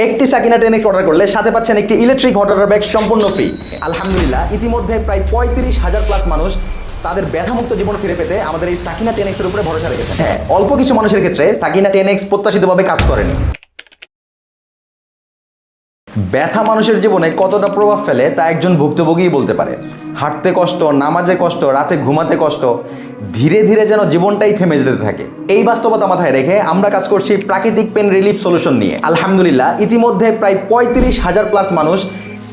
একটি Sakina 10X order করলে সাথে পাচ্ছেন একটি ইলেকট্রিক হট ওয়াটার ব্যাগ সম্পূর্ণ ফ্রি। আলহামদুলিল্লাহ, ইতিমধ্যে প্রায় 35,000 প্লাস মানুষ তাদের ব্যথামুক্ত জীবন ফিরে পেতে আমাদের এই সাকিনা 10X এর উপরে ভরসা রেখেছে। হ্যাঁ, অল্প কিছু মানুষের ক্ষেত্রে সাকিনা 10X প্রত্যাশিতভাবে কাজ করেনি। ব্যথা মানুষের জীবনে কতটা প্রভাব ফেলে তা একজন ভুক্তভোগীই বলতে পারে। হাঁটতে কষ্ট, নামাজে কষ্ট, রাতে ঘুমাতে কষ্ট, ধীরে ধীরে যেন জীবনটাই থেমে যেতে থাকে। এই বাস্তবতা মাথায় রেখে আমরা কাজ করছি প্রাকৃতিক পেন রিলিফ সলিউশন নিয়ে। আলহামদুলিল্লাহ, ইতিমধ্যে প্রায় 35,000 প্লাস মানুষ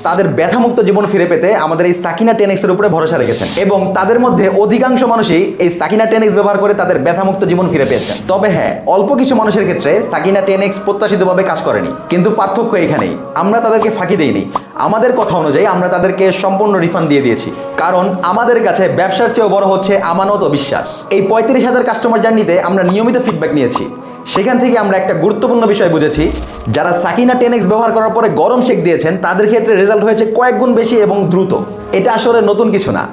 তাদের ব্যথামুক্ত জীবন ফিরে পেতে আমাদের এই সাকিনা 10X এর উপরে ভরসা রেখেছেন এবং তাদের মধ্যে অধিকাংশ মানুষই এই সাকিনা 10X ব্যবহার করে তাদের ব্যথামুক্ত জীবন ফিরে পেয়েছেন। তবে হ্যাঁ, অল্প কিছু মানুষের ক্ষেত্রে সাকিনা 10X প্রত্যাশিতভাবে কাজ করেনি, কিন্তু পার্থক্য এখানেই, আমরা তাদেরকে ফাঁকি দেইনি। আমাদের কথা অনুযায়ী আমরা তাদেরকে সম্পূর্ণ রিফান্ড দিয়ে দিয়েছি, কারণ আমাদের কাছে ব্যবসার চেয়েও বড় হচ্ছে আমানত ও বিশ্বাস। এই 35,000 কাস্টমার জার্নিতে আমরা নিয়মিত ফিডব্যাক নিয়েছি। সেখান থেকে আমরা একটা গুরুত্বপূর্ণ বিষয় বুঝেছি, যারা সাকিনা 10X ব্যবহার করার পরে গরম শেক দিয়েছেন তাদের ক্ষেত্রে রেজাল্ট হয়েছে কয়েক গুণ বেশি এবং দ্রুত। এটা আসলে নতুন কিছু না।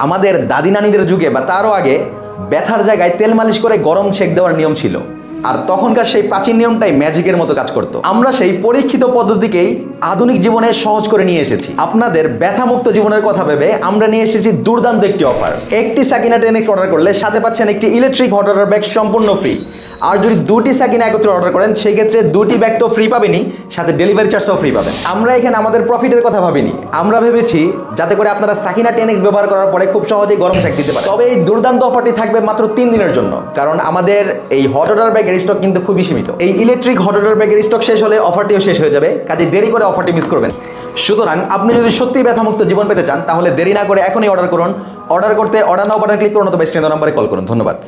আমাদের দাদি নানিদের যুগে বা তারও আগে ব্যথার জায়গায় তেল মালিশ করে গরম শেক দেওয়ার নিয়ম ছিল, আর তখনকার সেই প্রাচীন নিয়মটাই ম্যাজিকের মতো কাজ করতো। আমরা সেই পরীক্ষিত পদ্ধতিকেই আধুনিক জীবনে সহজ করে নিয়ে এসেছি। আপনাদের ব্যথামুক্ত জীবনের কথা ভেবে আমরা নিয়ে এসেছি দুর্দান্ত একটি অফার। একটি সাকিনা 10X অর্ডার করলে সাথে পাচ্ছেন একটি ইলেকট্রিক হট ওয়াটার ব্যাগ সম্পূর্ণ ফ্রি। আর যদি দুটি সাকিনা একত্রে অর্ডার করেন সেই ক্ষেত্রে দুটি ব্যাগ তো ফ্রি পাবেনই, সাথে ডেলিভারি চার্জটাও ফ্রি পাবেন। আমরা এখানে আমাদের প্রফিটের কথা ভাবিনি, আমরা ভেবেছি যাতে করে আপনারা সাকিনা 10X ব্যবহার করার পরে খুব সহজেই গরম শেক দিতে পারেন। তবে এই দুর্দান্ত অফারটি থাকবে মাত্র 3 দিনের জন্য, কারণ আমাদের এই হট ওয়াটার ব্যাগের স্টক কিন্তু খুবই সীমিত। এই ইলেকট্রিক হট ওয়াটার ব্যাগের স্টক শেষ হলে অফারটিও শেষ হয়ে যাবে, কাজে দেরি করে অফারটি মিস করবেন। সুতরাং আপনি যদি সত্যিই ব্যথামুক্ত জীবন পেতে চান তাহলে দেরি না করে এখনই অর্ডার করুন। অর্ডার করতে অর্ডার নাও বাটন ক্লিক করুন অথবা স্ক্রিন নাম্বারে কল করুন। ধন্যবাদ।